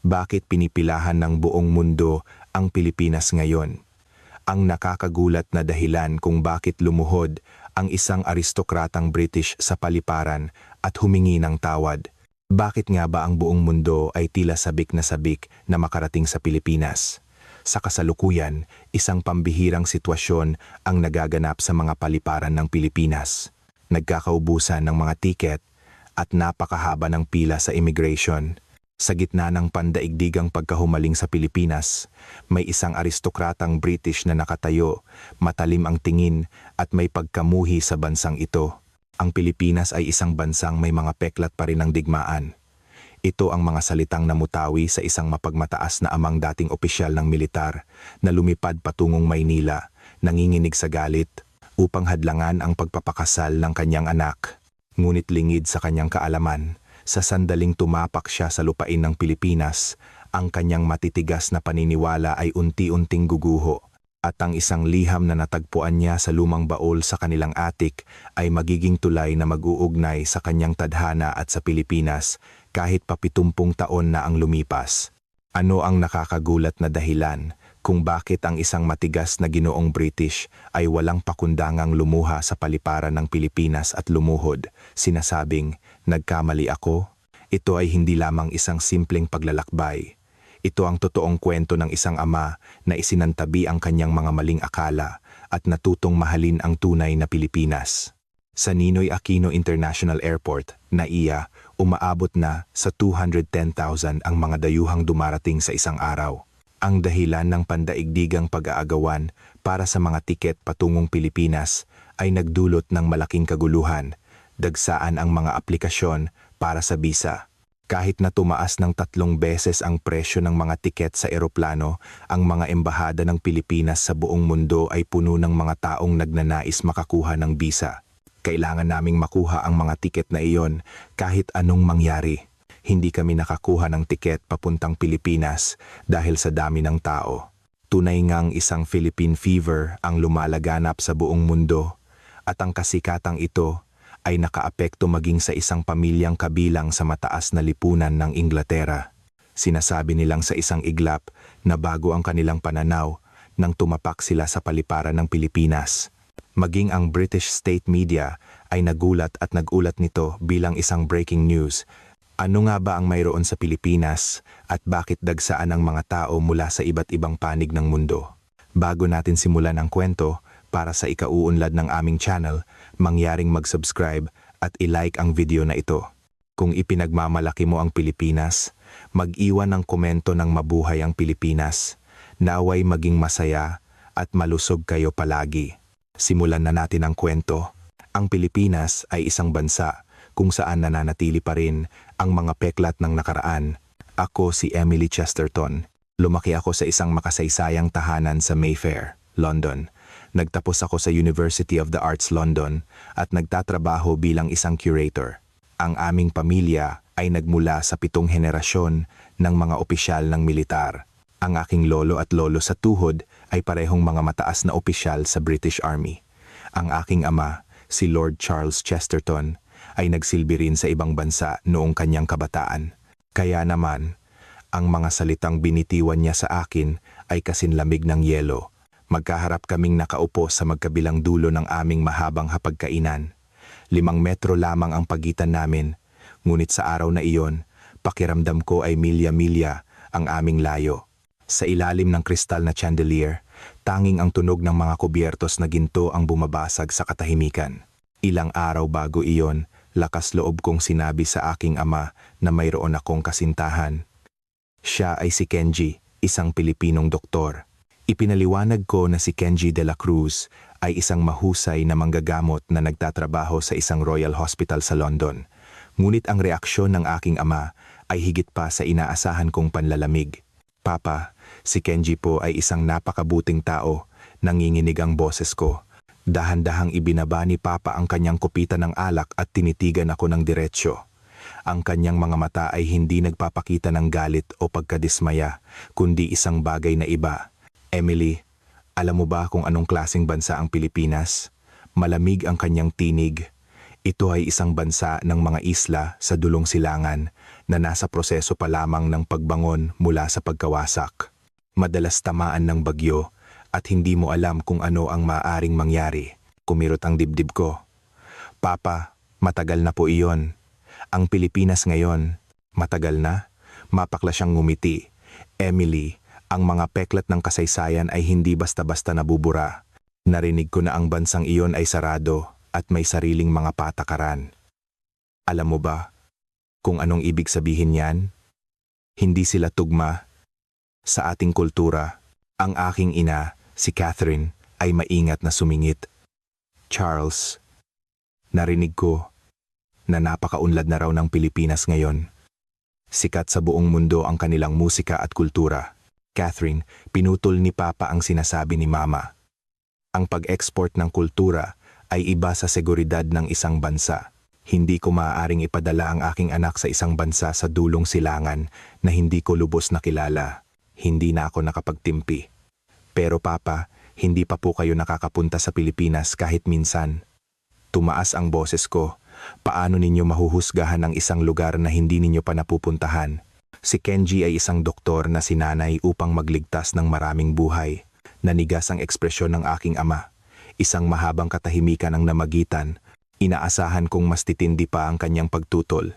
Bakit pinipilahan ng buong mundo ang Pilipinas ngayon? Ang nakakagulat na dahilan kung bakit lumuhod ang isang aristokratang British sa paliparan at humingi ng tawad. Bakit nga ba ang buong mundo ay tila sabik na makarating sa Pilipinas? Sa kasalukuyan, isang pambihirang sitwasyon ang nagaganap sa mga paliparan ng Pilipinas. Nagkakaubusan ng mga tiket at napakahaba ng pila sa immigration. Sa gitna ng pandaigdigang pagkahumaling sa Pilipinas, may isang aristokratang British na nakatayo, matalim ang tingin at may pagkamuhi sa bansang ito. Ang Pilipinas ay isang bansang may mga peklat pa rin ng digmaan. Ito ang mga salitang namutawi sa isang mapagmataas na amang dating opisyal ng militar na lumipad patungong Maynila, nanginginig sa galit upang hadlangan ang pagpapakasal ng kanyang anak. Ngunit lingid sa kanyang kaalaman, sa sandaling tumapak siya sa lupain ng Pilipinas, ang kanyang matitigas na paniniwala ay unti-unting guguho, at ang isang liham na natagpuan niya sa lumang baol sa kanilang atik ay magiging tulay na mag-uugnay sa kanyang tadhana at sa Pilipinas kahit pa 70 taon na ang lumipas. Ano ang nakakagulat na dahilan kung bakit ang isang matigas na ginoong British ay walang pakundangang lumuha sa paliparan ng Pilipinas at lumuhod, sinasabing, "Nagkamali ako"? Ito ay hindi lamang isang simpleng paglalakbay. Ito ang totoong kwento ng isang ama na isinantabi ang kanyang mga maling akala at natutong mahalin ang tunay na Pilipinas. Sa Ninoy Aquino International Airport, NAIA, umaabot na sa 210,000 ang mga dayuhang dumarating sa isang araw. Ang dahilan ng pandaigdigang pag-aagawan para sa mga tiket patungong Pilipinas ay nagdulot ng malaking kaguluhan. Dagsaan ang mga aplikasyon para sa visa. Kahit na tumaas ng 3 beses ang presyo ng mga tiket sa eroplano, ang mga embahada ng Pilipinas sa buong mundo ay puno ng mga taong nagnanais makakuha ng visa. Kailangan naming makuha ang mga tiket na iyon kahit anong mangyari. Hindi kami nakakuha ng tiket papuntang Pilipinas dahil sa dami ng tao. Tunay ngang isang Philippine fever ang lumalaganap sa buong mundo, at ang kasikatang ito ay nakaapekto maging sa isang pamilyang kabilang sa mataas na lipunan ng Inglaterra. Sinasabi nilang sa isang iglap na bago ang kanilang pananaw nang tumapak sila sa paliparan ng Pilipinas. Maging ang British state media ay nagulat at nagulat nito bilang isang breaking news. Ano nga ba ang mayroon sa Pilipinas at bakit dagsaan ang mga tao mula sa iba't ibang panig ng mundo? Bago natin simulan ang kwento, para sa ikauunlad ng aming channel, mangyaring mag-subscribe at i-like ang video na ito. Kung ipinagmamalaki mo ang Pilipinas, mag-iwan ng komento ng mabuhay ang Pilipinas. Naway maging masaya at malusog kayo palagi. Simulan na natin ang kwento. Ang Pilipinas ay isang bansa kung saan nananatili pa rin ang mga peklat ng nakaraan. Ako si Emily Chesterton. Lumaki ako sa isang makasaysayang tahanan sa Mayfair, London. Nagtapos ako sa University of the Arts London at nagtatrabaho bilang isang curator. Ang aming pamilya ay nagmula sa 7 henerasyon ng mga opisyal ng militar. Ang aking lolo at lolo sa tuhod ay parehong mga mataas na opisyal sa British Army. Ang aking ama, si Lord Charles Chesterton, ay nagsilbi rin sa ibang bansa noong kanyang kabataan. Kaya naman, ang mga salitang binitiwan niya sa akin ay kasinlamig ng yelo. Magkaharap kaming nakaupo sa magkabilang dulo ng aming mahabang hapagkainan. 5 metro lamang ang pagitan namin, ngunit sa araw na iyon, pakiramdam ko ay milya-milya ang aming layo. Sa ilalim ng kristal na chandelier, tanging ang tunog ng mga kubyertos na ginto ang bumabasag sa katahimikan. Ilang araw bago iyon, lakas loob kong sinabi sa aking ama na mayroon akong kasintahan. Siya ay si Kenji, isang Pilipinong doktor. Ipinaliwanag ko na si Kenji de la Cruz ay isang mahusay na manggagamot na nagtatrabaho sa isang Royal Hospital sa London. Ngunit ang reaksyon ng aking ama ay higit pa sa inaasahan kong panlalamig. "Papa, si Kenji po ay isang napakabuting tao," nanginginig ang boses ko. Dahan-dahang ibinaba ni Papa ang kanyang kupitan ng alak at tinitigan ako ng diretsyo. Ang kanyang mga mata ay hindi nagpapakita ng galit o pagkadismaya, kundi isang bagay na iba. "Emily, alam mo ba kung anong klaseng bansa ang Pilipinas?" Malamig ang kanyang tinig. Ito ay isang bansa ng mga isla sa dulong silangan na nasa proseso pa lamang ng pagbangon mula sa pagkawasak. Madalas tamaan ng bagyo at hindi mo alam kung ano ang maaaring mangyari. Kumirot ang dibdib ko. Papa, matagal na po iyon. Ang Pilipinas ngayon, matagal na? Mapakla siyang ngumiti. Emily, ang mga peklat ng kasaysayan ay hindi basta-basta nabubura. Narinig ko na ang bansang iyon ay sarado at may sariling mga patakaran. Alam mo ba kung anong ibig sabihin niyan? Hindi sila tugma. Sa ating kultura, ang aking ina, si Catherine, ay maingat na sumingit. Charles, narinig ko na napakaunlad na raw ng Pilipinas ngayon. Sikat sa buong mundo ang kanilang musika at kultura. Catherine, pinutol ni Papa ang sinasabi ni Mama. Ang pag-export ng kultura ay iba sa seguridad ng isang bansa. Hindi ko maaaring ipadala ang aking anak sa isang bansa sa dulong silangan na hindi ko lubos na kilala. Hindi na ako nakapagtimpi. Pero Papa, hindi pa po kayo nakakapunta sa Pilipinas kahit minsan. Tumaas ang boses ko. Paano ninyo mahuhusgahan ang isang lugar na hindi ninyo pa napupuntahan? Si Kenji ay isang doktor na sinanay upang magligtas ng maraming buhay. Nanigas ang ekspresyon ng aking ama. Isang mahabang katahimikan ang namagitan. Inaasahan kong mas titindi pa ang kanyang pagtutol.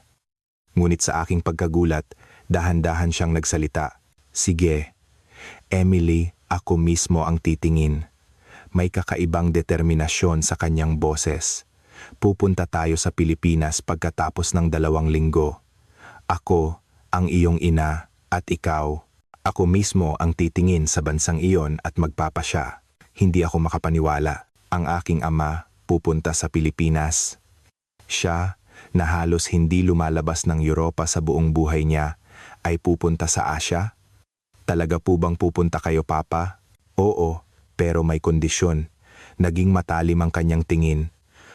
Ngunit sa aking pagkagulat, dahan-dahan siyang nagsalita. Sige, Emily, ako mismo ang titingin. May kakaibang determinasyon sa kanyang boses. Pupunta tayo sa Pilipinas pagkatapos ng 2 linggo. Ako, ang iyong ina, at ikaw. Ako mismo ang titingin sa bansang iyon at magpapasya. Hindi ako makapaniwala. Ang aking ama pupunta sa Pilipinas. Siya, na halos hindi lumalabas ng Europa sa buong buhay niya, ay pupunta sa Asia? Talaga po bang pupunta kayo, Papa? Oo, pero may kondisyon. Naging matalim ang kanyang tingin.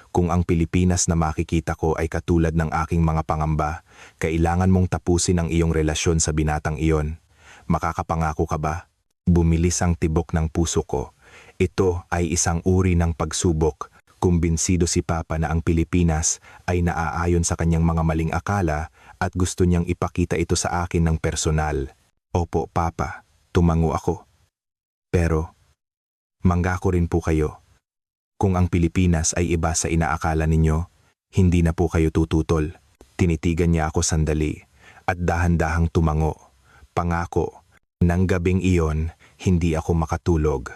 Kung ang Pilipinas na makikita ko ay katulad ng aking mga pangamba, kailangan mong tapusin ang iyong relasyon sa binatang iyon. Makakapangako ka ba? Bumilis ang tibok ng puso ko. Ito ay isang uri ng pagsubok. Kumbinsido si Papa na ang Pilipinas ay naaayon sa kanyang mga maling akala at gusto niyang ipakita ito sa akin ng personal. Opo, Papa, tumango ako. Pero, manggako rin po kayo. Kung ang Pilipinas ay iba sa inaakala ninyo, hindi na po kayo tututol. Tinitigan niya ako sandali at dahan-dahang tumango. Pangako, nang gabing iyon, hindi ako makatulog.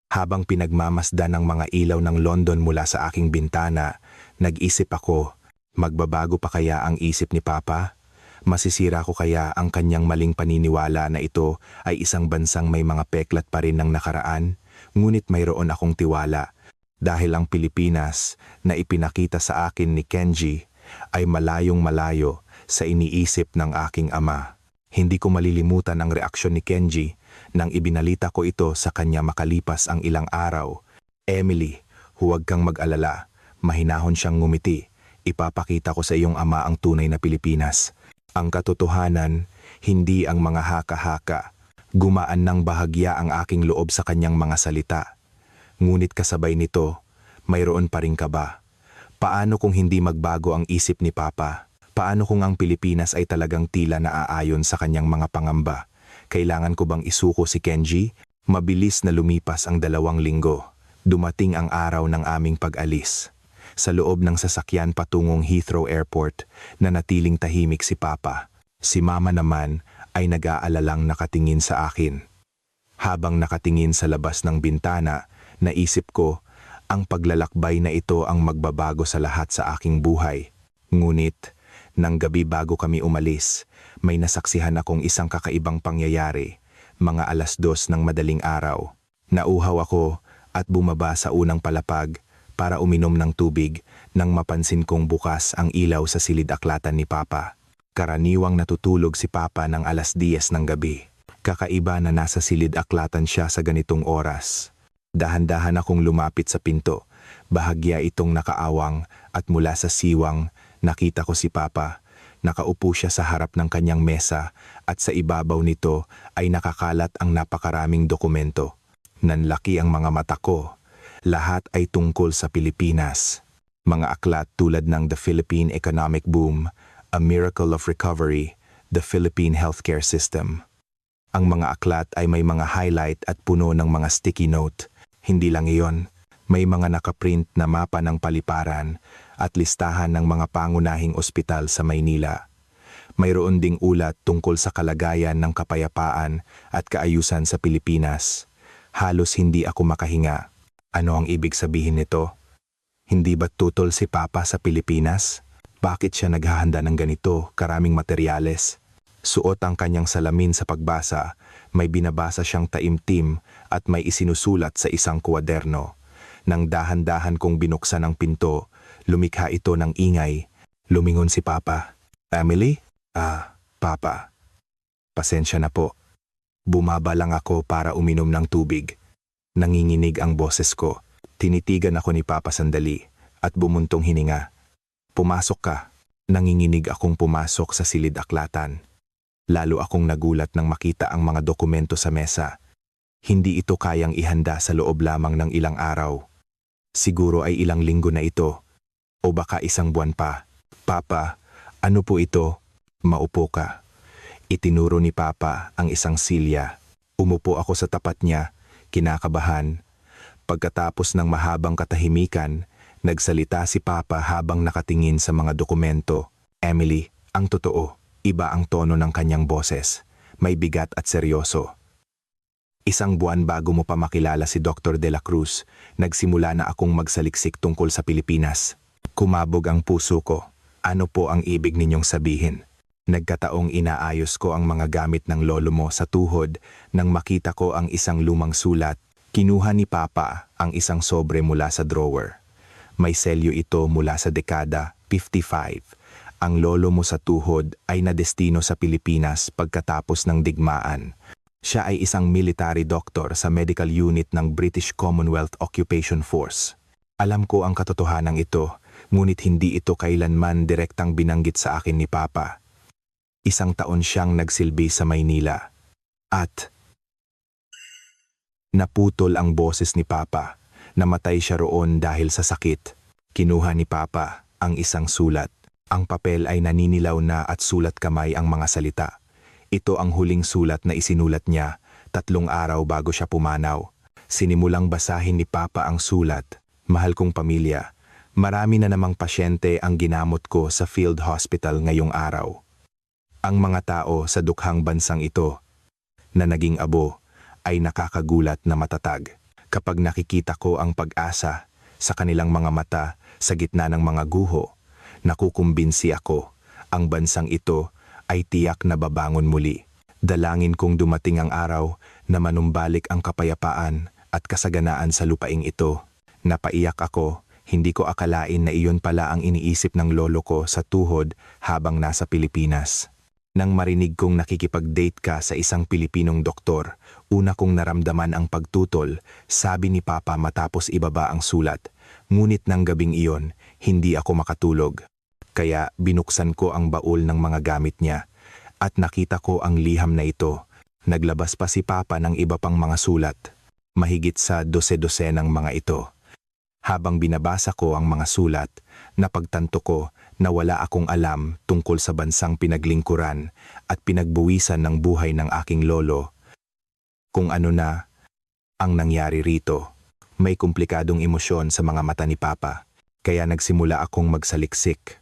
Habang pinagmamasdan ng mga ilaw ng London mula sa aking bintana, nag-isip ako, magbabago pa kaya ang isip ni Papa? Masisira ko kaya ang kanyang maling paniniwala na ito ay isang bansang may mga peklat pa rin ng nakaraan? Ngunit mayroon akong tiwala dahil ang Pilipinas na ipinakita sa akin ni Kenji ay malayong malayo sa iniisip ng aking ama. Hindi ko malilimutan ang reaksyon ni Kenji nang ibinalita ko ito sa kanya makalipas ang ilang araw. Emily, huwag kang mag-alala. Mahinahon siyang ngumiti. Ipapakita ko sa iyong ama ang tunay na Pilipinas. Ang katotohanan, hindi ang mga haka-haka. Gumaan ng bahagya ang aking loob sa kanyang mga salita. Ngunit kasabay nito, mayroon pa rin kaba. Paano kung hindi magbago ang isip ni Papa? Paano kung ang Pilipinas ay talagang tila naaayon sa kanyang mga pangamba? Kailangan ko bang isuko si Kenji? Mabilis na lumipas ang 2 linggo. Dumating ang araw ng aming pag-alis. Sa loob ng sasakyan patungong Heathrow Airport, nanatiling tahimik si Papa. Si Mama naman ay nag-aalalang nakatingin sa akin. Habang nakatingin sa labas ng bintana, naisip ko, ang paglalakbay na ito ang magbabago sa lahat sa aking buhay. Ngunit, nang gabi bago kami umalis, may nasaksihan akong isang kakaibang pangyayari, mga 2:00 ng madaling araw. Nauhaw ako at bumaba sa unang palapag para uminom ng tubig nang mapansin kong bukas ang ilaw sa silid-aklatan ni Papa. Karaniwang natutulog si Papa ng 10:00 ng gabi. Kakaiba na nasa silid-aklatan siya sa ganitong oras. Dahan-dahan akong lumapit sa pinto. Bahagya itong nakaawang at mula sa siwang, nakita ko si Papa. Nakaupo siya sa harap ng kanyang mesa at sa ibabaw nito ay nakakalat ang napakaraming dokumento. Nanlaki ang mga mata ko. Lahat ay tungkol sa Pilipinas. Mga aklat tulad ng The Philippine Economic Boom, A A Miracle of Recovery, the Philippine Healthcare System. Ang mga aklat ay may mga highlight at puno ng mga sticky note. Hindi lang iyon, may mga nakaprint na mapa ng paliparan at listahan ng mga pangunahing ospital sa Maynila. Mayroon ding ulat tungkol sa kalagayan ng kapayapaan at kaayusan sa Pilipinas. Halos hindi ako makahinga. Ano ang ibig sabihin nito? Hindi ba tutol si Papa sa Pilipinas? Bakit siya naghahanda ng ganito, karaming materyales? Suot ang kanyang salamin sa pagbasa, may binabasa siyang taimtim at may isinusulat sa isang kwaderno. Nang dahan-dahan kong binuksan ang pinto, lumikha ito ng ingay. Lumingon si Papa. "Emily?" Papa. Pasensya na po. Bumaba lang ako para uminom ng tubig. Nanginginig ang boses ko. Tinitigan ako ni Papa sandali at bumuntong hininga. "Pumasok ka." Nanginginig akong pumasok sa silid-aklatan. Lalo akong nagulat nang makita ang mga dokumento sa mesa. Hindi ito kayang ihanda sa loob lamang ng ilang araw. Siguro ay ilang linggo na ito. O baka isang buwan pa. "Papa, ano po ito?" "Maupo ka." Itinuro ni Papa ang isang silya. Umupo ako sa tapat niya, kinakabahan. Pagkatapos ng mahabang katahimikan, nagsalita si Papa habang nakatingin sa mga dokumento. "Emily, ang totoo." Iba ang tono ng kanyang boses. May bigat at seryoso. "Isang buwan bago mo pa makilala si Dr. De La Cruz, nagsimula na akong magsaliksik tungkol sa Pilipinas." Kumabog ang puso ko. Ano po ang ibig ninyong sabihin? Nagkataong inaayos ko ang mga gamit ng lolo mo sa tuhod nang makita ko ang isang lumang sulat. Kinuha ni Papa ang isang sobre mula sa drawer. May selyo ito mula sa dekada 55. Ang lolo mo sa tuhod ay nadestino sa Pilipinas pagkatapos ng digmaan. Siya ay isang military doctor sa medical unit ng British Commonwealth Occupation Force. Alam ko ang katotohanan ito, ngunit hindi ito kailanman direktang binanggit sa akin ni Papa. Isang taon siyang nagsilbi sa Maynila. At naputol ang boses ni Papa. Namatay siya roon dahil sa sakit. Kinuha ni Papa ang isang sulat. Ang papel ay naninilaw na at sulat kamay ang mga salita. Ito ang huling sulat na isinulat niya 3 araw bago siya pumanaw. Sinimulang basahin ni Papa ang sulat. "Mahal kong pamilya, marami na namang pasyente ang ginamot ko sa field hospital ngayong araw. Ang mga tao sa dukhang bansang ito na naging abo ay nakakagulat na matatag. Kapag nakikita ko ang pag-asa sa kanilang mga mata sa gitna ng mga guho, nakukumbinsi ako, ang bansang ito ay tiyak na babangon muli. Dalangin kong dumating ang araw na manumbalik ang kapayapaan at kasaganaan sa lupaing ito." Napaiyak ako, hindi ko akalain na iyon pala ang iniisip ng lolo ko sa tuhod habang nasa Pilipinas. Nang marinig kong nakikipag-date ka sa isang Pilipinong doktor, una kong naramdaman ang pagtutol, sabi ni Papa matapos ibaba ang sulat. Ngunit nang gabing iyon, hindi ako makatulog. Kaya binuksan ko ang baul ng mga gamit niya at nakita ko ang liham na ito. Naglabas pa si Papa ng iba pang mga sulat. Mahigit sa 12 ng mga ito. Habang binabasa ko ang mga sulat, napagtanto ko na wala akong alam tungkol sa bansang pinaglingkuran at pinagbuwisan ng buhay ng aking lolo. Kung ano na ang nangyari rito, may komplikadong emosyon sa mga mata ni Papa, kaya nagsimula akong magsaliksik.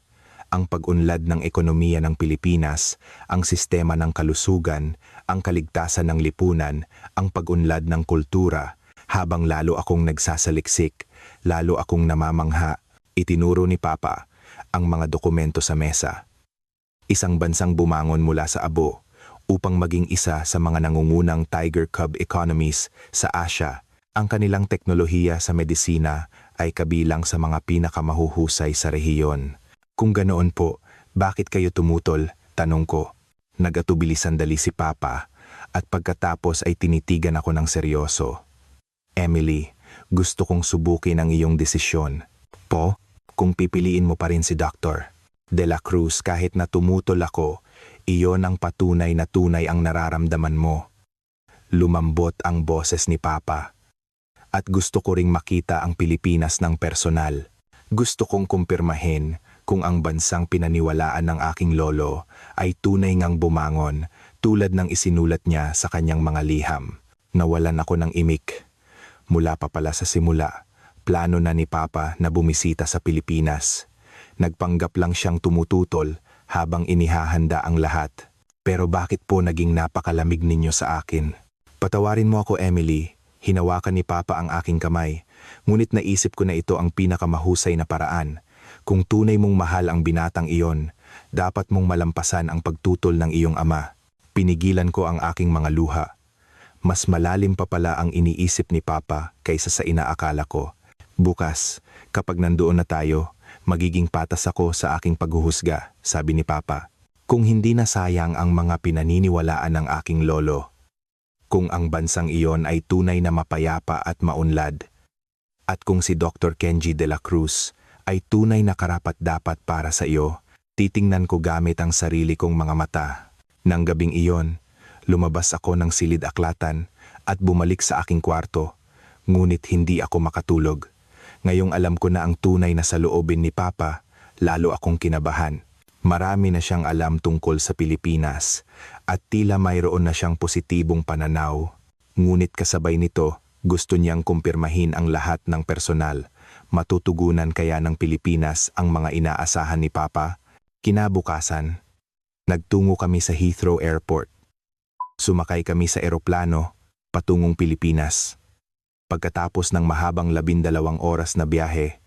Ang pag-unlad ng ekonomiya ng Pilipinas, ang sistema ng kalusugan, ang kaligtasan ng lipunan, ang pag-unlad ng kultura. Habang lalo akong nagsasaliksik, lalo akong namamangha, itinuro ni Papa ang mga dokumento sa mesa. Isang bansang bumangon mula sa abo upang maging isa sa mga nangungunang tiger cub economies sa Asia. Ang kanilang teknolohiya sa medisina ay kabilang sa mga pinakamahuhusay sa rehiyon. Kung ganoon po, bakit kayo tumutol? Tanong ko. Nagatubili sandali si Papa at pagkatapos ay tinitigan ako ng seryoso. "Emily, gusto kong subukin ang iyong desisyon." "Po? Kung pipiliin mo pa rin si Dr. De La Cruz kahit na tumutol ako, iyon ang patunay na tunay ang nararamdaman mo." Lumambot ang boses ni Papa. "At gusto ko ring makita ang Pilipinas ng personal. Gusto kong kumpirmahin kung ang bansang pinaniwalaan ng aking lolo ay tunay ngang bumangon tulad ng isinulat niya sa kanyang mga liham. Nawalan ako ng imik. Mula pa pala sa simula, plano na ni Papa na bumisita sa Pilipinas. Nagpanggap lang siyang tumututol habang inihahanda ang lahat. Pero bakit po naging napakalamig ninyo sa akin? Patawarin mo ako, Emily. Hinawakan ni Papa ang aking kamay. Ngunit naisip ko na ito ang pinakamahusay na paraan. Kung tunay mong mahal ang binatang iyon, dapat mong malampasan ang pagtutol ng iyong ama. Pinigilan ko ang aking mga luha. Mas malalim pa pala ang iniisip ni Papa kaysa sa inaakala ko. Bukas, kapag nandoon na tayo, magiging patas ako sa aking paghuhusga, sabi ni Papa. Kung hindi na sayang ang mga pinaniniwalaan ng aking lolo. Kung ang bansang iyon ay tunay na mapayapa at maunlad. At kung si Dr. Kenji de la Cruz ay tunay na karapat-dapat para sa iyo, titingnan ko gamit ang sarili kong mga mata. Nang gabing iyon, lumabas ako ng silid-aklatan at bumalik sa aking kwarto, ngunit hindi ako makatulog. Ngayong alam ko na ang tunay na saloobin ni Papa, lalo akong kinabahan. Marami na siyang alam tungkol sa Pilipinas at tila mayroon na siyang positibong pananaw. Ngunit kasabay nito, gusto niyang kumpirmahin ang lahat ng personal. Matutugunan kaya ng Pilipinas ang mga inaasahan ni Papa? Kinabukasan, nagtungo kami sa Heathrow Airport. Sumakay kami sa eroplano patungong Pilipinas. Pagkatapos ng mahabang 12 oras na biyahe,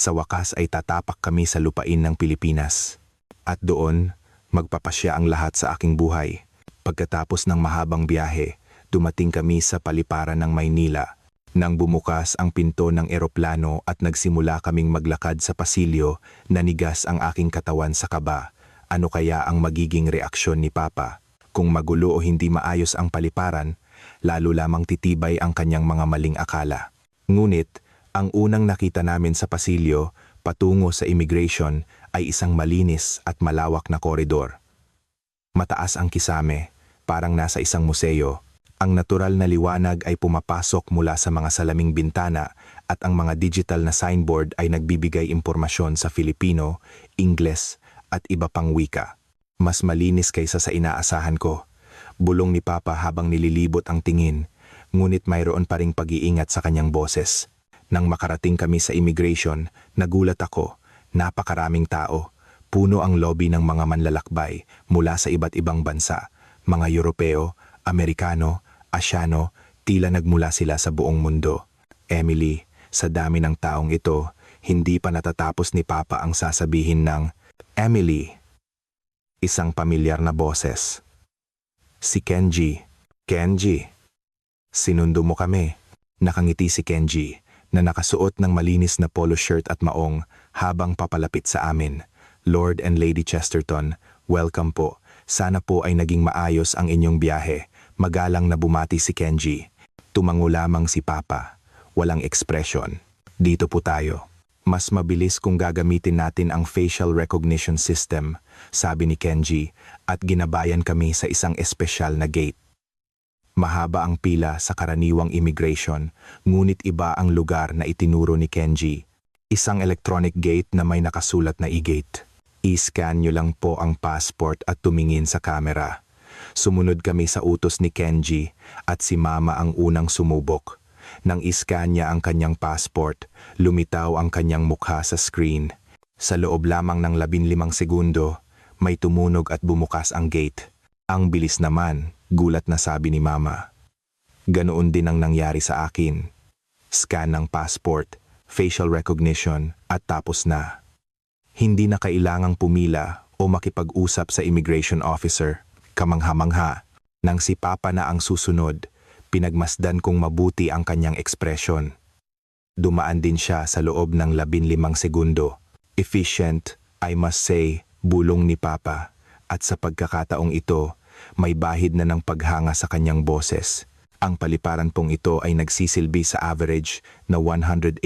sa wakas ay tatapak kami sa lupain ng Pilipinas. At doon, magpapasya ang lahat sa aking buhay. Pagkatapos ng mahabang biyahe, dumating kami sa paliparan ng Maynila. Nang bumukas ang pinto ng eroplano at nagsimula kaming maglakad sa pasilyo, nanigas ang aking katawan sa kaba. Ano kaya ang magiging reaksyon ni Papa? Kung magulo o hindi maayos ang paliparan, lalo lamang titibay ang kanyang mga maling akala. Ngunit, ang unang nakita namin sa pasilyo, patungo sa immigration, ay isang malinis at malawak na koridor. Mataas ang kisame, parang nasa isang museo. Ang natural na liwanag ay pumapasok mula sa mga salaming bintana at ang mga digital na signboard ay nagbibigay impormasyon sa Filipino, Ingles at iba pang wika. Mas malinis kaysa sa inaasahan ko. Bulong ni Papa habang nililibot ang tingin, ngunit mayroon pa ring pag-iingat sa kanyang boses. Nang makarating kami sa immigration, nagulat ako. Napakaraming tao. Puno ang lobby ng mga manlalakbay mula sa iba't ibang bansa. Mga Europeo, Amerikano, Asyano, tila nagmula sila sa buong mundo. Emily, sa dami ng taong ito, hindi pa natatapos ni Papa ang sasabihin ng, Emily. Isang pamilyar na boses. Si Kenji. Kenji. Sinundo mo kami. Nakangiti si Kenji, na nakasuot ng malinis na polo shirt at maong habang papalapit sa amin. Lord and Lady Chesterton, welcome po. Sana po ay naging maayos ang inyong biyahe. Magalang na bumati si Kenji. Tumango lamang si Papa. Walang ekspresyon. Dito po tayo. Mas mabilis kung gagamitin natin ang facial recognition system, sabi ni Kenji, at ginabayan kami sa isang espesyal na gate. Mahaba ang pila sa karaniwang immigration, ngunit iba ang lugar na itinuro ni Kenji. Isang electronic gate na may nakasulat na e-gate. I-scan nyo lang po ang passport at tumingin sa camera. Sumunod kami sa utos ni Kenji at si Mama ang unang sumubok. Nang i-scan niya ang kanyang passport, lumitaw ang kanyang mukha sa screen. Sa loob lamang ng 15 segundo, may tumunog at bumukas ang gate. Ang bilis naman, gulat na sabi ni Mama. Ganoon din ang nangyari sa akin. Scan ng passport, facial recognition at tapos na. Hindi na kailangang pumila o makipag-usap sa immigration officer. Kamangha-mangha, nang si Papa na ang susunod, pinagmasdan kong mabuti ang kanyang ekspresyon. Dumaan din siya sa loob ng 15 segundo. Efficient, I must say, bulong ni Papa. At sa pagkakataong ito, may bahid na ng paghanga sa kanyang boses. Ang paliparan pong ito ay nagsisilbi sa average na 180,000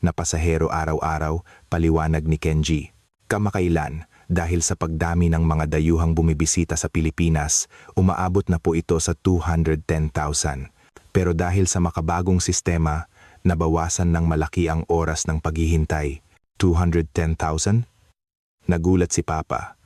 na pasahero araw-araw, paliwanag ni Kenji. Kamakailan, dahil sa pagdami ng mga dayuhang bumibisita sa Pilipinas, umaabot na po ito sa 210,000. Pero dahil sa makabagong sistema, nabawasan ng malaki ang oras ng paghihintay. 210,000? Nagulat si Papa.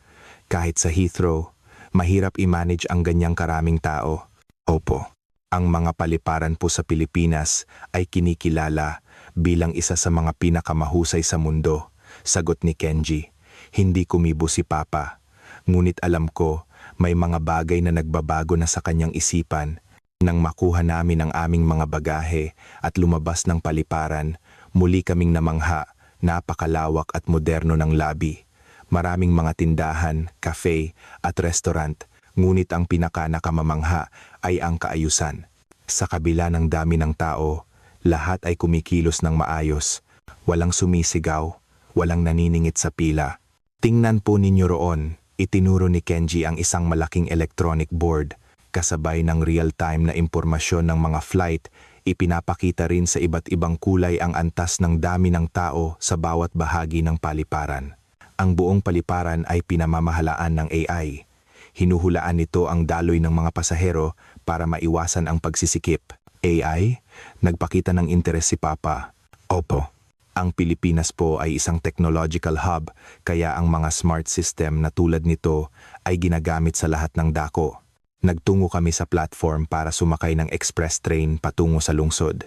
Kahit sa Heathrow, mahirap i-manage ang ganyang karaming tao. Opo, ang mga paliparan po sa Pilipinas ay kinikilala bilang isa sa mga pinakamahusay sa mundo, sagot ni Kenji. Hindi kumibo si Papa. Ngunit alam ko, may mga bagay na nagbabago na sa kanyang isipan. Nang makuha namin ang aming mga bagahe at lumabas ng paliparan, muli kaming namangha, napakalawak at moderno ng lobby. Maraming mga tindahan, cafe at restaurant, ngunit ang pinaka-nakamamangha ay ang kaayusan. Sa kabila ng dami ng tao, lahat ay kumikilos ng maayos. Walang sumisigaw, walang naniningit sa pila. Tingnan po ninyo roon, itinuro ni Kenji ang isang malaking electronic board. Kasabay ng real-time na impormasyon ng mga flight, ipinapakita rin sa iba't ibang kulay ang antas ng dami ng tao sa bawat bahagi ng paliparan. Ang buong paliparan ay pinamamahalaan ng AI. Hinuhulaan nito ang daloy ng mga pasahero para maiwasan ang pagsisikip. AI? Nagpakita ng interes si Papa. Opo. Ang Pilipinas po ay isang technological hub, kaya ang mga smart system na tulad nito ay ginagamit sa lahat ng dako. Nagtungo kami sa platform para sumakay ng express train patungo sa lungsod.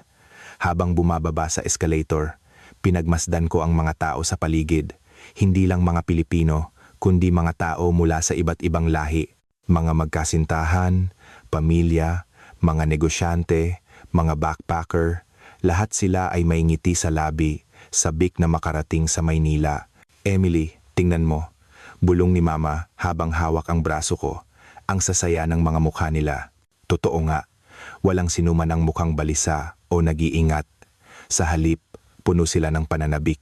Habang bumababa sa escalator, pinagmasdan ko ang mga tao sa paligid. Hindi lang mga Pilipino, kundi mga tao mula sa iba't ibang lahi. Mga magkasintahan, pamilya, mga negosyante, mga backpacker, lahat sila ay may ngiti sa labi, sabik na makarating sa Maynila. Emily, tingnan mo. Bulong ni Mama habang hawak ang braso ko. Ang sasaya ng mga mukha nila. Totoo nga, walang sinuman ang mukhang balisa o nag-iingat. Sa halip, puno sila ng pananabik.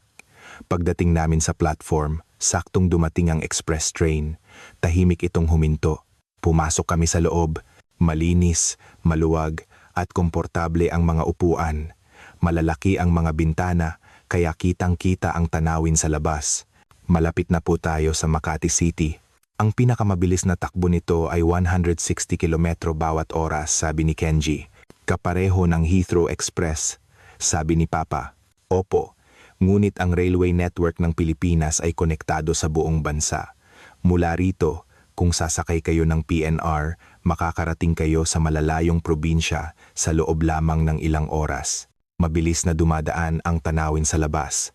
Pagdating namin sa platform, saktong dumating ang express train. Tahimik itong huminto. Pumasok kami sa loob. Malinis, maluwag, at komportable ang mga upuan. Malalaki ang mga bintana, kaya kitang-kita ang tanawin sa labas. Malapit na po tayo sa Makati City. Ang pinakamabilis na takbo nito ay 160 km bawat oras, sabi ni Kenji. Kapareho ng Heathrow Express, sabi ni Papa. Opo. Ngunit ang railway network ng Pilipinas ay konektado sa buong bansa. Mula rito, kung sasakay kayo ng PNR, makakarating kayo sa malalayong probinsya sa loob lamang ng ilang oras. Mabilis na dumadaan ang tanawin sa labas.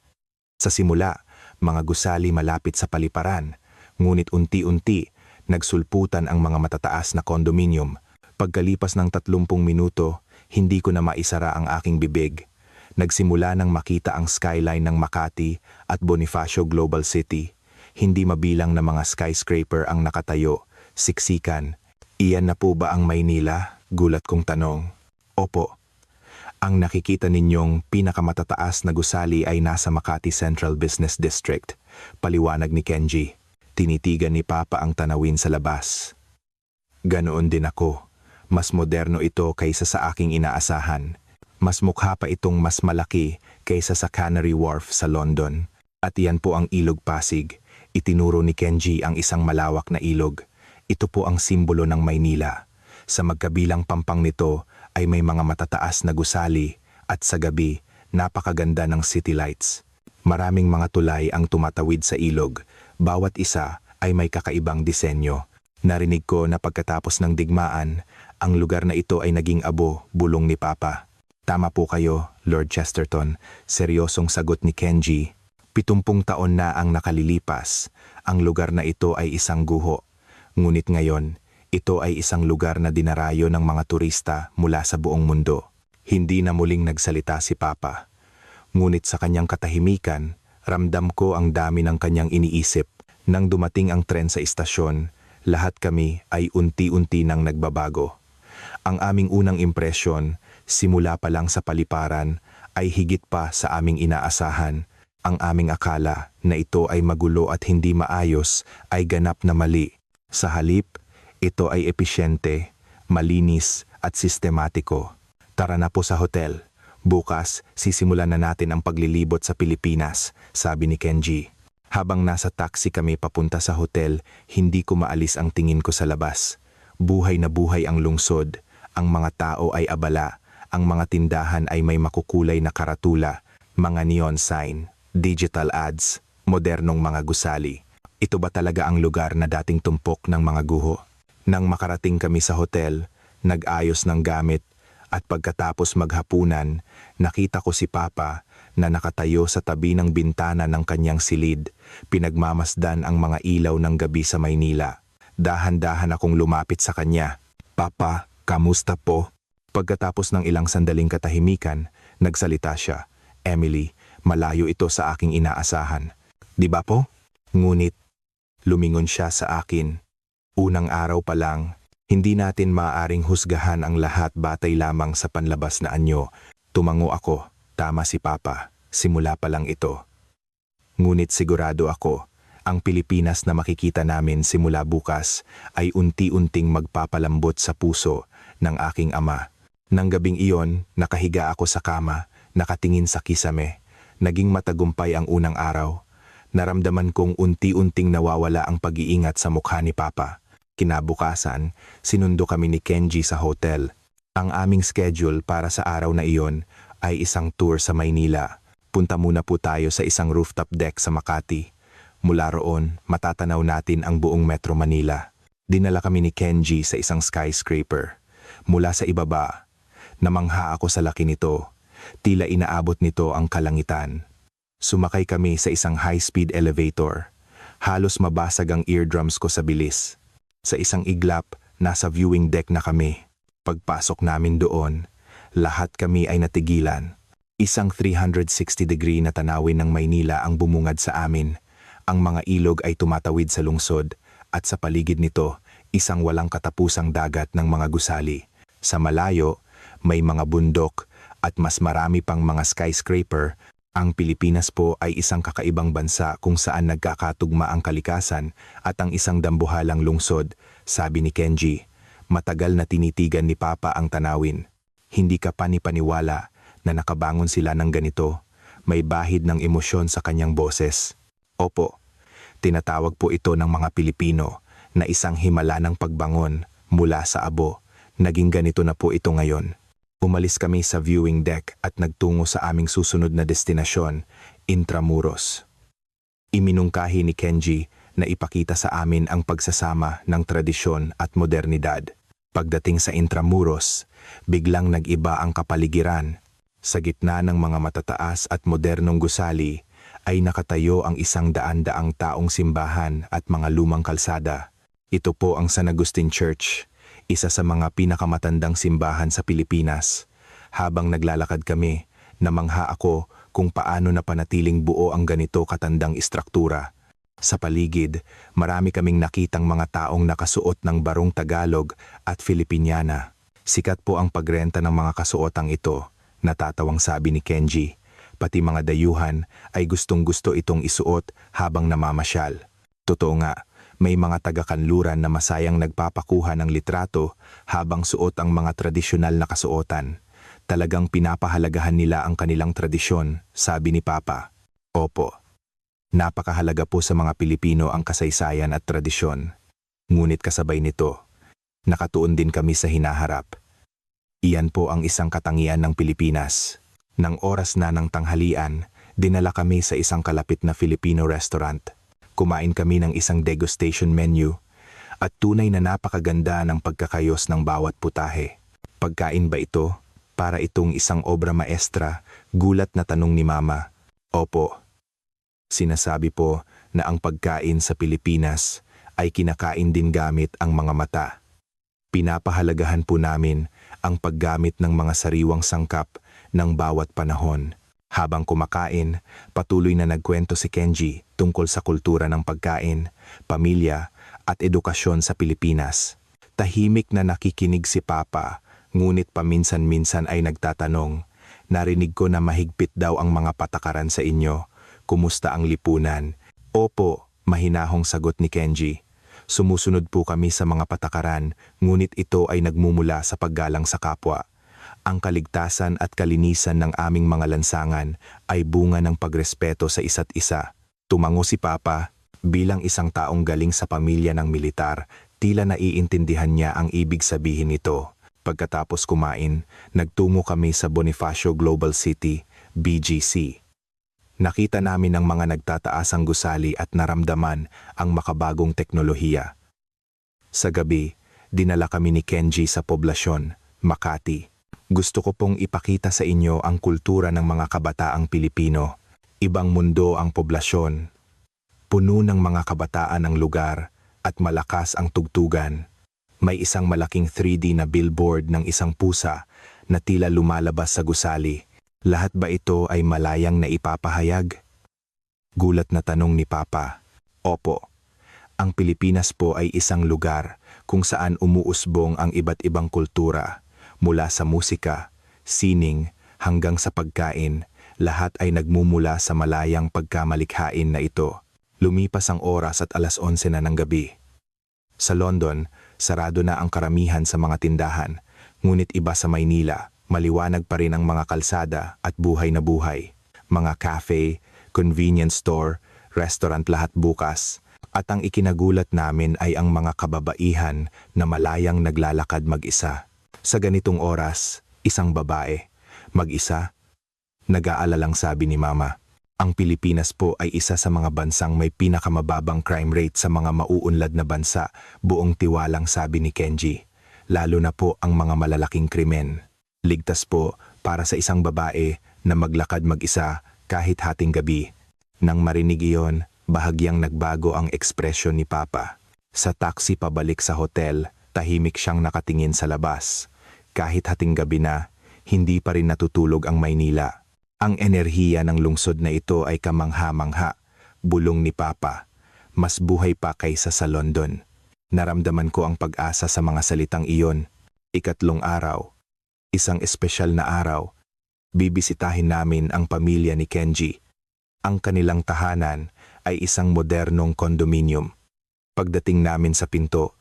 Sa simula, mga gusali malapit sa paliparan, ngunit unti-unti, nagsulputan ang mga matataas na condominium. Pagkalipas ng 30 minuto, hindi ko na maisara ang aking bibig. Nagsimula nang makita ang skyline ng Makati at Bonifacio Global City. Hindi mabilang na mga skyscraper ang nakatayo, siksikan. Iyan na po ba ang Maynila? Gulat kong tanong. Opo. Ang nakikita ninyong pinakamatataas na gusali ay nasa Makati Central Business District, paliwanag ni Kenji. Tinitigan ni Papa ang tanawin sa labas. Ganoon din ako. Mas moderno ito kaysa sa aking inaasahan. Mas mukha pa itong mas malaki kaysa sa Canary Wharf sa London. At iyan po ang Ilog Pasig. Itinuro ni Kenji ang isang malawak na ilog. Ito po ang simbolo ng Maynila. Sa magkabilang pampang nito ay may mga matataas na gusali at sa gabi, napakaganda ng city lights. Maraming mga tulay ang tumatawid sa ilog. Bawat isa ay may kakaibang disenyo. Narinig ko na pagkatapos ng digmaan, ang lugar na ito ay naging abo, bulong ni Papa. Tama po kayo, Lord Chesterton, seryosong sagot ni Kenji. 70 taon na ang nakalilipas. Ang lugar na ito ay isang guho. Ngunit ngayon, ito ay isang lugar na dinarayo ng mga turista mula sa buong mundo. Hindi na muling nagsalita si Papa. Ngunit sa kanyang katahimikan, ramdam ko ang dami ng kanyang iniisip. Nang dumating ang tren sa istasyon, lahat kami ay unti-unti nang nagbabago. Ang aming unang impresyon, simula pa lang sa paliparan, ay higit pa sa aming inaasahan. Ang aming akala na ito ay magulo at hindi maayos ay ganap na mali. Sa halip, ito ay episyente, malinis at sistematiko. Tara na po sa hotel. Bukas, sisimulan na natin ang paglilibot sa Pilipinas, sabi ni Kenji. Habang nasa taxi kami papunta sa hotel, hindi ko maalis ang tingin ko sa labas. Buhay na buhay ang lungsod. Ang mga tao ay abala. Ang mga tindahan ay may makukulay na karatula, mga neon sign. digital ads, modernong mga gusali. Ito ba talaga ang lugar na dating tumpok ng mga guho? Nang makarating kami sa hotel, nag-ayos ng gamit at pagkatapos maghapunan, nakita ko si Papa na nakatayo sa tabi ng bintana ng kanyang silid, pinagmamasdan ang mga ilaw ng gabi sa Maynila. Dahan-dahan akong lumapit sa kanya. Papa, kamusta po? Pagkatapos ng ilang sandaling katahimikan, nagsalita siya. Emily, malayo ito sa aking inaasahan. Di ba po? Ngunit, lumingon siya sa akin. Unang araw pa lang, hindi natin maaaring husgahan ang lahat batay lamang sa panlabas na anyo. Tumango ako, tama si Papa, simula pa lang ito. Ngunit sigurado ako, ang Pilipinas na makikita namin simula bukas ay unti-unting magpapalambot sa puso ng aking ama. Nang gabing iyon, nakahiga ako sa kama, nakatingin sa kisame. Naging matagumpay ang unang araw. Naramdaman kong unti-unting nawawala ang pag-iingat sa mukha ni Papa. Kinabukasan, sinundo kami ni Kenji sa hotel. Ang aming schedule para sa araw na iyon ay isang tour sa Maynila. Punta muna po tayo sa isang rooftop deck sa Makati. Mula roon, matatanaw natin ang buong Metro Manila. Dinala kami ni Kenji sa isang skyscraper. Mula sa ibaba, namangha ako sa laki nito. Tila inaabot nito ang kalangitan. Sumakay kami sa isang high-speed elevator. Halos mabasag ang eardrums ko sa bilis. Sa isang iglap, nasa viewing deck na kami. Pagpasok namin doon, lahat kami ay natigilan. Isang 360-degree na tanawin ng Maynila ang bumungad sa amin. Ang mga ilog ay tumatawid sa lungsod at sa paligid nito, isang walang katapusang dagat ng mga gusali. Sa malayo, may mga bundok at mas marami pang mga skyscraper. Ang Pilipinas po ay isang kakaibang bansa kung saan nagkakatugma ang kalikasan at ang isang dambuhalang lungsod, sabi ni Kenji. Matagal na tinitigan ni Papa ang tanawin. Hindi ka panipaniwala na nakabangon sila ng ganito. May bahid ng emosyon sa kanyang boses. Opo, tinatawag po ito ng mga Pilipino na isang himala ng pagbangon mula sa abo. Naging ganito na po ito ngayon. Umalis kami sa viewing deck at nagtungo sa aming susunod na destinasyon, Intramuros. Iminungkahi ni Kenji na ipakita sa amin ang pagsasama ng tradisyon at modernidad. Pagdating sa Intramuros, biglang nag-iba ang kapaligiran. Sa gitna ng mga matataas at modernong gusali, ay nakatayo ang 100 taong simbahan at mga lumang kalsada. Ito po ang San Agustin Church, isa sa mga pinakamatandang simbahan sa Pilipinas. Habang naglalakad kami, namangha ako kung paano napanatiling buo ang ganito katandang istruktura. Sa paligid, marami kaming nakitang mga taong nakasuot ng barong Tagalog at Filipiniana. Sikat po ang pagrenta ng mga kasuotang ito, natatawang sabi ni Kenji. Pati mga dayuhan ay gustong-gusto itong isuot habang namamasyal. Totoo nga, may mga taga-kanluran na masayang nagpapakuha ng litrato habang suot ang mga tradisyonal na kasuotan. Talagang pinapahalagahan nila ang kanilang tradisyon, sabi ni Papa. Opo. Napakahalaga po sa mga Pilipino ang kasaysayan at tradisyon. Ngunit kasabay nito, nakatuon din kami sa hinaharap. Iyan po ang isang katangian ng Pilipinas. Nang oras na ng tanghalian, dinala kami sa isang kalapit na Filipino restaurant. Kumain kami ng isang degustation menu at tunay na napakaganda ng pagkakayos ng bawat putahe. Pagkain ba ito? Para itong isang obra maestra, gulat na tanong ni Mama. Opo. Sinasabi po na ang pagkain sa Pilipinas ay kinakain din gamit ang mga mata. Pinapahalagahan po namin ang paggamit ng mga sariwang sangkap ng bawat panahon. Habang kumakain, patuloy na nagkwento si Kenji tungkol sa kultura ng pagkain, pamilya at edukasyon sa Pilipinas. Tahimik na nakikinig si Papa, ngunit paminsan-minsan ay nagtatanong. Narinig ko na mahigpit daw ang mga patakaran sa inyo. Kumusta ang lipunan? Opo, mahinahong sagot ni Kenji. Sumusunod po kami sa mga patakaran, ngunit ito ay nagmumula sa paggalang sa kapwa. Ang kaligtasan at kalinisan ng aming mga lansangan ay bunga ng pagrespeto sa isa't isa. Tumango si Papa, bilang isang taong galing sa pamilya ng militar, tila naiintindihan niya ang ibig sabihin nito. Pagkatapos kumain, nagtungo kami sa Bonifacio Global City, BGC. Nakita namin ang mga nagtataasang gusali at naramdaman ang makabagong teknolohiya. Sa gabi, dinala kami ni Kenji sa poblasyon, Makati. Gusto ko pong ipakita sa inyo ang kultura ng mga kabataang Pilipino. Ibang mundo ang poblasyon. Puno ng mga kabataan ang lugar at malakas ang tugtugan. May isang malaking 3D na billboard ng isang pusa na tila lumalabas sa gusali. Lahat ba ito ay malayang na ipapahayag? Gulat na tanong ni Papa. Opo. Ang Pilipinas po ay isang lugar kung saan umuusbong ang iba't ibang kultura. Mula sa musika, sining, hanggang sa pagkain, lahat ay nagmumula sa malayang pagkamalikhain na ito. Lumipas ang oras at alas 11 na ng gabi. Sa London, sarado na ang karamihan sa mga tindahan, ngunit iba sa Maynila. Maliwanag pa rin ang mga kalsada at buhay na buhay. Mga cafe, convenience store, restaurant lahat bukas. At ang ikinagulat namin ay ang mga kababaihan na malayang naglalakad mag-isa. Sa ganitong oras, isang babae, mag-isa. Nag-aalalang sabi ni Mama, ang Pilipinas po ay isa sa mga bansang may pinakamababang crime rate sa mga mauunlad na bansa, buong tiwalang sabi ni Kenji. Lalo na po ang mga malalaking krimen. Ligtas po para sa isang babae na maglakad mag-isa kahit hating gabi. Nang marinig iyon, bahagyang nagbago ang ekspresyon ni Papa. Sa taxi pabalik sa hotel, tahimik siyang nakatingin sa labas. Kahit hating gabi na, hindi pa rin natutulog ang Maynila. Ang enerhiya ng lungsod na ito ay kamangha-mangha, bulong ni Papa. Mas buhay pa kaysa sa London. Naramdaman ko ang pag-asa sa mga salitang iyon. Ikatlong araw. Isang espesyal na araw, bibisitahin namin ang pamilya ni Kenji. Ang kanilang tahanan ay isang modernong kondominium. Pagdating namin sa pinto,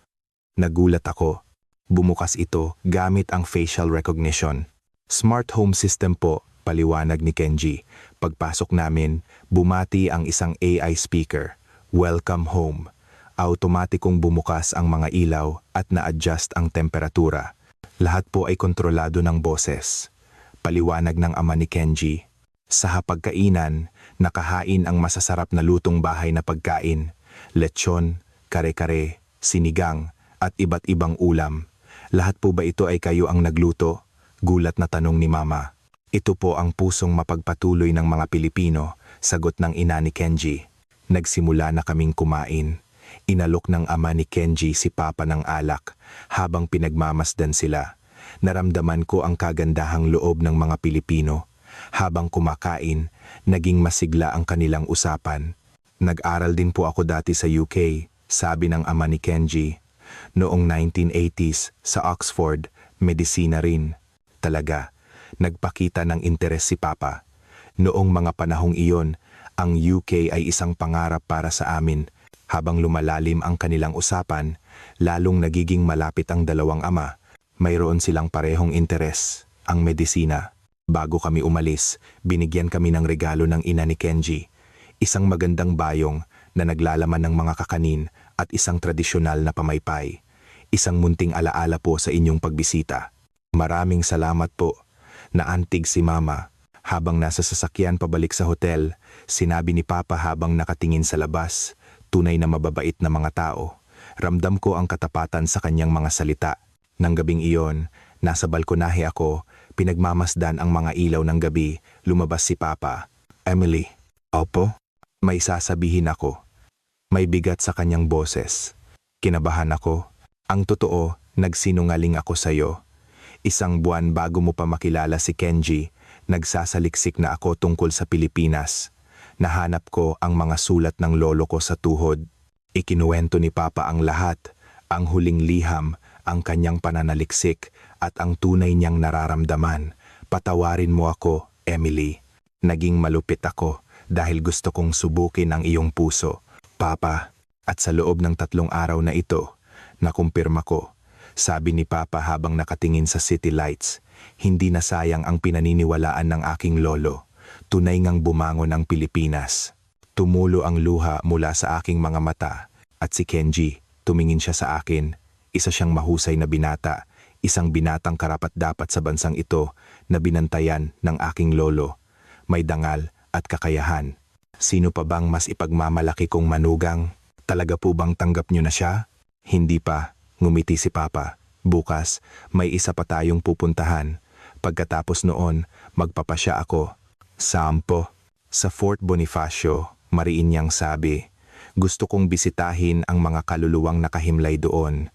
nagulat ako. Bumukas ito gamit ang facial recognition. Smart home system po, paliwanag ni Kenji. Pagpasok namin, bumati ang isang AI speaker. Welcome home. Automatikong bumukas ang mga ilaw at na-adjust ang temperatura. Lahat po ay kontrolado ng boses. Paliwanag ng ama ni Kenji. Sa hapagkainan, nakahain ang masasarap na lutong bahay na pagkain. Lechon, kare-kare, sinigang, at iba't ibang ulam. Lahat po ba ito ay kayo ang nagluto? Gulat na tanong ni Mama. Ito po ang pusong mapagpatuloy ng mga Pilipino, sagot ng ina ni Kenji. Nagsimula na kaming kumain. Inalok ng ama ni Kenji si Papa ng alak habang pinagmamasdan sila. Naramdaman ko ang kagandahang loob ng mga Pilipino. Habang kumakain, naging masigla ang kanilang usapan. Nag-aral din po ako dati sa UK, sabi ng ama ni Kenji. Noong 1980s sa Oxford, medisina rin. Talaga, nagpakita ng interes si Papa. Noong mga panahong iyon, ang UK ay isang pangarap para sa amin. Habang lumalalim ang kanilang usapan, lalong nagiging malapit ang dalawang ama. Mayroon silang parehong interes, ang medisina. Bago kami umalis, binigyan kami ng regalo ng ina ni Kenji. Isang magandang bayong na naglalaman ng mga kakanin at isang tradisyonal na pamaypay. Isang munting alaala po sa inyong pagbisita. Maraming salamat po. Naantig si Mama. Habang nasa sasakyan pabalik sa hotel, sinabi ni Papa habang nakatingin sa labas, tunay na mababait na mga tao. Ramdam ko ang katapatan sa kanyang mga salita. Nang gabing iyon, nasa balkonahe ako, pinagmamasdan ang mga ilaw ng gabi, lumabas si Papa. Emily. Opo? May sasabihin ako. May bigat sa kanyang boses. Kinabahan ako. Ang totoo, nagsinungaling ako sa'yo. Isang buwan bago mo pa makilala si Kenji, nagsasaliksik na ako tungkol sa Pilipinas. Nahanap ko ang mga sulat ng lolo ko sa tuhod. Ikinuwento ni Papa ang lahat, ang huling liham, ang kanyang pananaliksik at ang tunay niyang nararamdaman. Patawarin mo ako, Emily. Naging malupit ako dahil gusto kong subukin ang iyong puso, Papa. At sa loob ng 3 araw na ito, nakumpirma ko. Sabi ni Papa habang nakatingin sa city lights, hindi na sayang ang pinaniniwalaan ng aking lolo. Tunay ngang bumangon ang Pilipinas. Tumulo ang luha mula sa aking mga mata. At si Kenji, tumingin siya sa akin. Isa siyang mahusay na binata. Isang binatang karapat-dapat sa bansang ito na binantayan ng aking lolo. May dangal at kakayahan. Sino pa bang mas ipagmamalaki kong manugang? Talaga po bang tanggap niyo na siya? Hindi pa, ngumiti si Papa. Bukas, may isa pa tayong pupuntahan. Pagkatapos noon, magpapasya ako. Sampo. Sa Fort Bonifacio, mariin niyang sabi. Gusto kong bisitahin ang mga kaluluwang nakahimlay doon.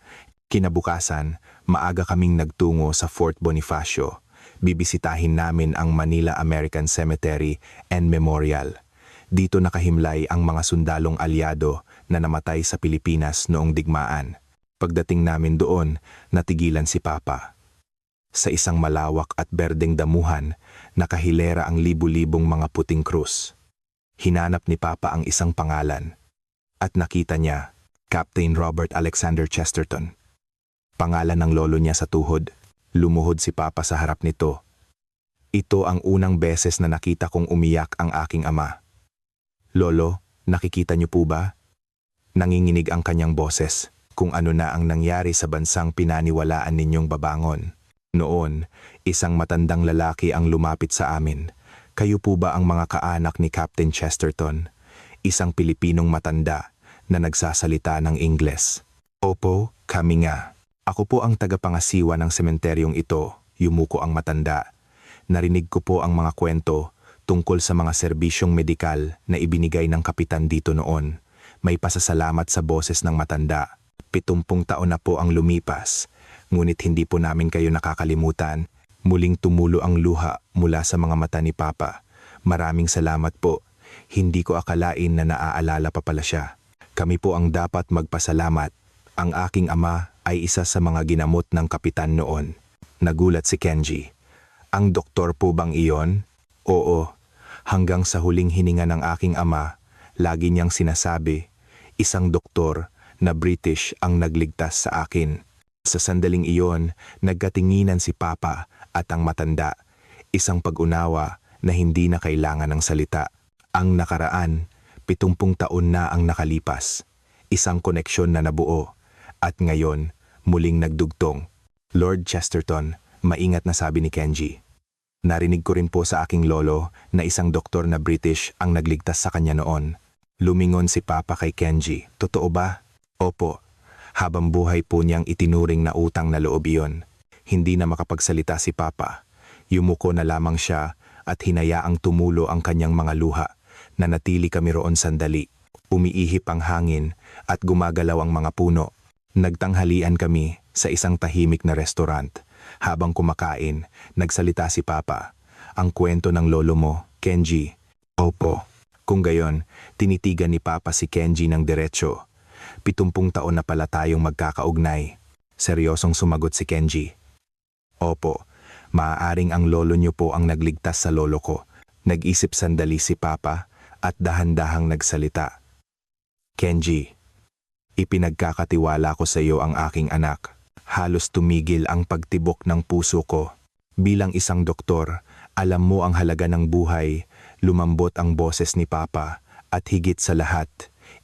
Kinabukasan, maaga kaming nagtungo sa Fort Bonifacio. Bibisitahin namin ang Manila American Cemetery and Memorial. Dito nakahimlay ang mga sundalong alyado na namatay sa Pilipinas noong digmaan. Pagdating namin doon, natigilan si Papa. Sa isang malawak at berdeng damuhan, nakahilera ang libu-libong mga puting krus. Hinanap ni Papa ang isang pangalan. At nakita niya, Captain Robert Alexander Chesterton. Pangalan ng lolo niya sa tuhod. Lumuhod si Papa sa harap nito. Ito ang unang beses na nakita kong umiyak ang aking ama. Lolo, nakikita niyo po ba? Nanginginig ang kanyang boses kung ano na ang nangyari sa bansang pinaniwalaan ninyong babangon. Noon, isang matandang lalaki ang lumapit sa amin. Kayo po ba ang mga kaanak ni Captain Chesterton? Isang Pilipinong matanda na nagsasalita ng Ingles. Opo, kami nga. Ako po ang tagapangasiwa ng sementeryong ito, yumuko ang matanda. Narinig ko po ang mga kwento tungkol sa mga serbisyong medikal na ibinigay ng kapitan dito noon. May pasasalamat sa boses ng matanda. 70 taon na po ang lumipas, ngunit hindi po namin kayo nakakalimutan. Muling tumulo ang luha mula sa mga mata ni Papa. Maraming salamat po. Hindi ko akalain na naaalala pa pala siya. Kami po ang dapat magpasalamat. Ang aking ama ay isa sa mga ginamot ng kapitan noon. Nagulat si Kenji. Ang doktor po bang iyon? Oo. Hanggang sa huling hininga ng aking ama, lagi niyang sinasabi, isang doktor na British ang nagligtas sa akin. Sa sandaling iyon, nagkatinginan si Papa at ang matanda. Isang pag-unawa na hindi na kailangan ng salita. Ang nakaraan, 70 taon na ang nakalipas. Isang koneksyon na nabuo. At ngayon, muling nagdugtong. Lord Chesterton, maingat na sabi ni Kenji. Narinig ko rin po sa aking lolo na isang doktor na British ang nagligtas sa kanya noon. Lumingon si Papa kay Kenji. Totoo ba? Opo. Habang buhay po niyang itinuring na utang na loob iyon. Hindi na makapagsalita si Papa. Yumuko na lamang siya at hinayaang tumulo ang kanyang mga luha. Nanatili kami roon sandali. Umiihip ang hangin at gumagalaw ang mga puno. Nagtanghalian kami sa isang tahimik na restaurant. Habang kumakain, nagsalita si Papa. Ang kwento ng lolo mo, Kenji. Opo. Kung gayon, tinitigan ni Papa si Kenji ng diretsyo. 70 taon na pala tayong magkakaugnay. Seryosong sumagot si Kenji. Opo, maaaring ang lolo niyo po ang nagligtas sa lolo ko. Nag-isip sandali si Papa at dahan-dahang nagsalita. Kenji, ipinagkakatiwala ko sa iyo ang aking anak. Halos tumigil ang pagtibok ng puso ko. Bilang isang doktor, alam mo ang halaga ng buhay. Lumambot ang boses ni Papa at higit sa lahat,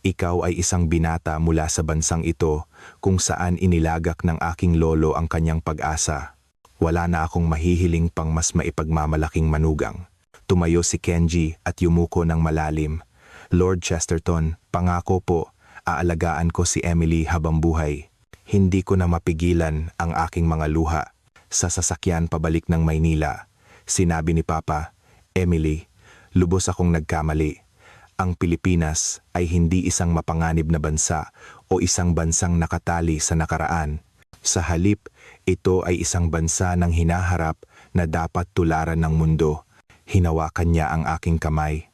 ikaw ay isang binata mula sa bansang ito kung saan inilagak ng aking lolo ang kanyang pag-asa. Wala na akong mahihiling pang mas maipagmamalaking manugang. Tumayo si Kenji at yumuko ng malalim. Lord Chesterton, pangako po, aalagaan ko si Emily habang buhay. Hindi ko na mapigilan ang aking mga luha. Sa sasakyan pabalik ng Maynila, sinabi ni Papa, Emily, lubos akong nagkamali. Ang Pilipinas ay hindi isang mapanganib na bansa o isang bansang nakatali sa nakaraan. Sa halip, ito ay isang bansa ng hinaharap na dapat tularan ng mundo. Hinawakan niya ang aking kamay.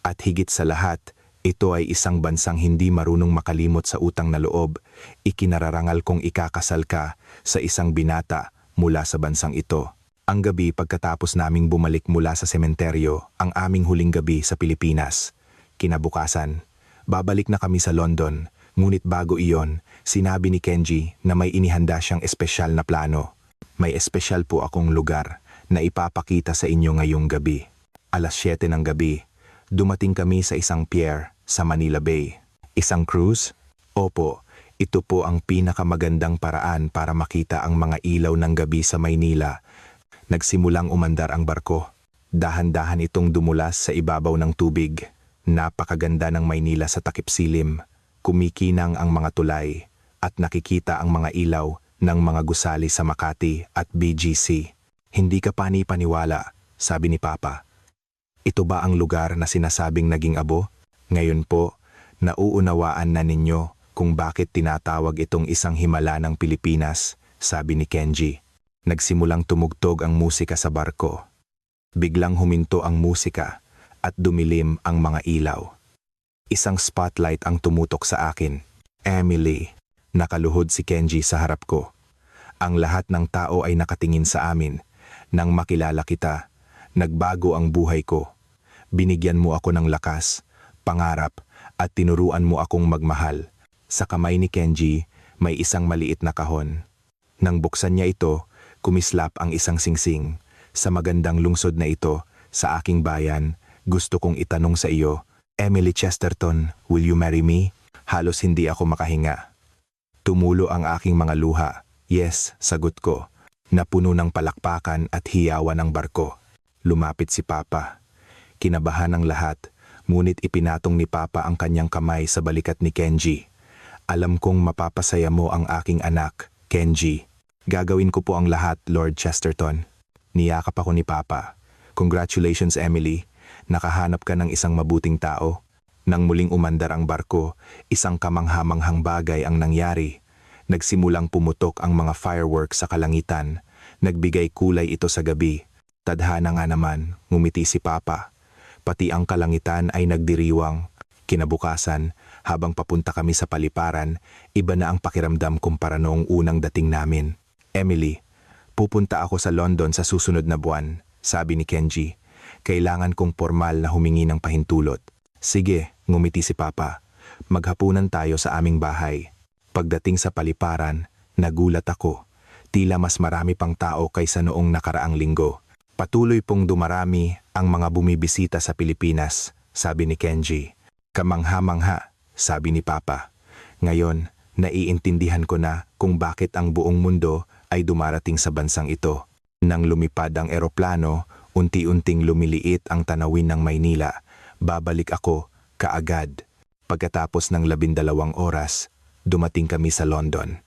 At higit sa lahat, ito ay isang bansang hindi marunong makalimot sa utang na loob. Ikinararangal kong ikakasal ka sa isang binata mula sa bansang ito. Ang gabi pagkatapos naming bumalik mula sa sementeryo, ang aming huling gabi sa Pilipinas. Kinabukasan, babalik na kami sa London, ngunit bago iyon, sinabi ni Kenji na may inihanda siyang espesyal na plano. May espesyal po akong lugar na ipapakita sa inyo ngayong gabi. Alas 7 ng gabi, dumating kami sa isang pier sa Manila Bay. Isang cruise? Opo, ito po ang pinakamagandang paraan para makita ang mga ilaw ng gabi sa Maynila. Nagsimulang umandar ang barko. Dahan-dahan itong dumulas sa ibabaw ng tubig. Napakaganda ng Maynila sa takip silim. Kumikinang ang mga tulay at nakikita ang mga ilaw ng mga gusali sa Makati at BGC. Hindi ka pani-paniwala, sabi ni Papa. Ito ba ang lugar na sinasabing naging abo? Ngayon po, nauunawaan na ninyo kung bakit tinatawag itong isang himala ng Pilipinas, sabi ni Kenji. Nagsimulang tumugtog ang musika sa barko. Biglang huminto ang musika at dumilim ang mga ilaw. Isang spotlight ang tumutok sa akin. Emily, nakaluhod si Kenji sa harap ko. Ang lahat ng tao ay nakatingin sa amin. Nang makilala kita, nagbago ang buhay ko. Binigyan mo ako ng lakas, pangarap, at tinuruan mo akong magmahal. Sa kamay ni Kenji, may isang maliit na kahon. Nang buksan niya ito, kumislap ang isang singsing. Sa magandang lungsod na ito, sa aking bayan, gusto kong itanong sa iyo, Emily Chesterton, will you marry me? Halos hindi ako makahinga. Tumulo ang aking mga luha. Yes, sagot ko. Napuno ng palakpakan at hiyawan ng barko. Lumapit si Papa. Kinabahan ang lahat, ngunit ipinatong ni Papa ang kanyang kamay sa balikat ni Kenji. Alam kong mapapasaya mo ang aking anak, Kenji. Gagawin ko po ang lahat, Lord Chesterton. Niyakap ako ni Papa. Congratulations, Emily. Nakahanap ka ng isang mabuting tao. Nang muling umandar ang barko, isang kamanghamanghang bagay ang nangyari. Nagsimulang pumutok ang mga fireworks sa kalangitan. Nagbigay kulay ito sa gabi. Tadhana nga naman, ngumiti si Papa. Pati ang kalangitan ay nagdiriwang. Kinabukasan, habang papunta kami sa paliparan, iba na ang pakiramdam kumpara noong unang dating namin. Emily, pupunta ako sa London sa susunod na buwan, sabi ni Kenji. Kailangan kong formal na humingi ng pahintulot. Sige, ngumiti si Papa. Maghapunan tayo sa aming bahay. Pagdating sa paliparan, nagulat ako. Tila mas marami pang tao kaysa noong nakaraang linggo. Patuloy pong dumarami ang mga bumibisita sa Pilipinas, sabi ni Kenji. Kamangha-mangha, sabi ni Papa. Ngayon, naiintindihan ko na kung bakit ang buong mundo ay dumarating sa bansang ito. Nang lumipad ang eroplano, unti-unting lumiliit ang tanawin ng Maynila. Babalik ako, kaagad. Pagkatapos ng 12 oras, dumating kami sa London.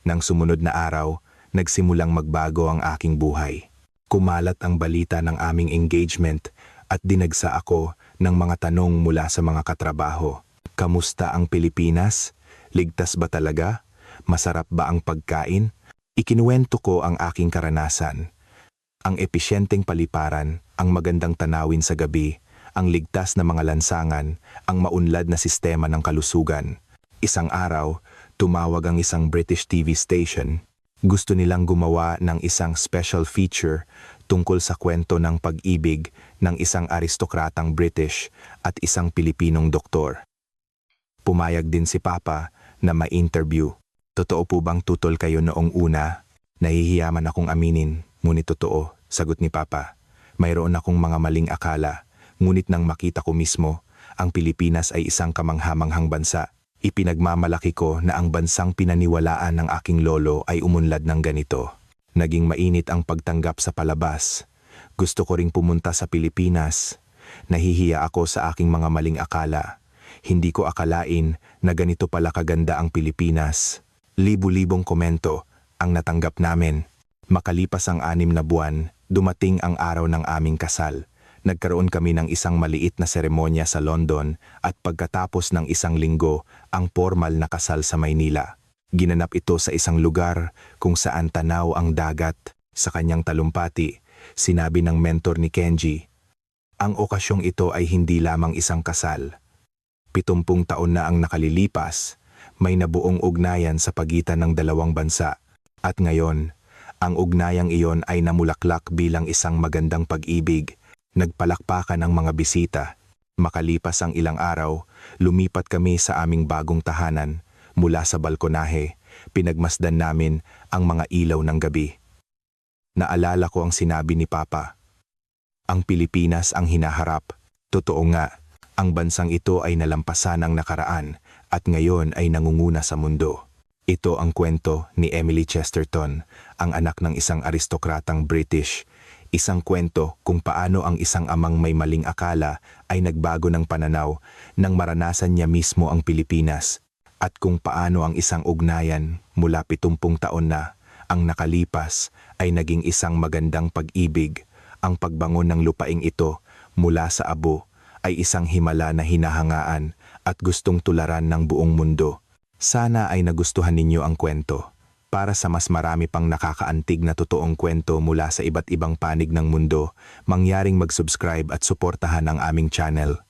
Nang sumunod na araw, nagsimulang magbago ang aking buhay. Kumalat ang balita ng aming engagement at dinagsa ako ng mga tanong mula sa mga katrabaho. Kamusta ang Pilipinas? Ligtas ba talaga? Masarap ba ang pagkain? Ikinuwento ko ang aking karanasan. Ang episyenteng paliparan, ang magandang tanawin sa gabi, ang ligtas na mga lansangan, ang maunlad na sistema ng kalusugan. Isang araw, tumawag ang isang British TV station. Gusto nilang gumawa ng isang special feature tungkol sa kwento ng pag-ibig ng isang aristokratang British at isang Pilipinong doktor. Pumayag din si Papa na ma-interview. Totoo po bang tutol kayo noong una? Nahihiyaman akong aminin, ngunit totoo, sagot ni Papa. Mayroon akong mga maling akala, ngunit nang makita ko mismo, ang Pilipinas ay isang kamanghamanghang bansa. Ipinagmamalaki ko na ang bansang pinaniwalaan ng aking lolo ay umunlad ng ganito. Naging mainit ang pagtanggap sa palabas. Gusto ko ring pumunta sa Pilipinas. Nahihiya ako sa aking mga maling akala. Hindi ko akalain na ganito pala kaganda ang Pilipinas. Libu-libong komento ang natanggap namin. Makalipas ang 6 na buwan, dumating ang araw ng aming kasal. Nagkaroon kami ng isang maliit na seremonya sa London at pagkatapos ng 1 linggo, ang formal na kasal sa Maynila. Ginanap ito sa isang lugar kung saan tanaw ang dagat. Sa kanyang talumpati, sinabi ng mentor ni Kenji, ang okasyong ito ay hindi lamang isang kasal. 70 taon na ang nakalilipas, may nabuong ugnayan sa pagitan ng dalawang bansa. At ngayon, ang ugnayang iyon ay namulaklak bilang isang magandang pag-ibig. Nagpalakpakan ang mga bisita. Makalipas ang ilang araw, lumipat kami sa aming bagong tahanan. Mula sa balkonahe, pinagmasdan namin ang mga ilaw ng gabi. Naalala ko ang sinabi ni Papa. Ang Pilipinas ang hinaharap. Totoo nga, ang bansang ito ay nalampasan ng nakaraan at ngayon ay nangunguna sa mundo. Ito ang kwento ni Emily Chesterton, ang anak ng isang aristokratang British. Isang kwento kung paano ang isang amang may maling akala ay nagbago ng pananaw nang maranasan niya mismo ang Pilipinas, at kung paano ang isang ugnayan mula 70 taon na ang nakalipas ay naging isang magandang pag-ibig. Ang pagbangon ng lupaing ito mula sa abo ay isang himala na hinahangaan at gustong tularan ng buong mundo. Sana ay nagustuhan ninyo ang kwento. Para sa mas marami pang nakakaantig na totoong kwento mula sa iba't ibang panig ng mundo, mangyaring mag-subscribe at suportahan ang aming channel.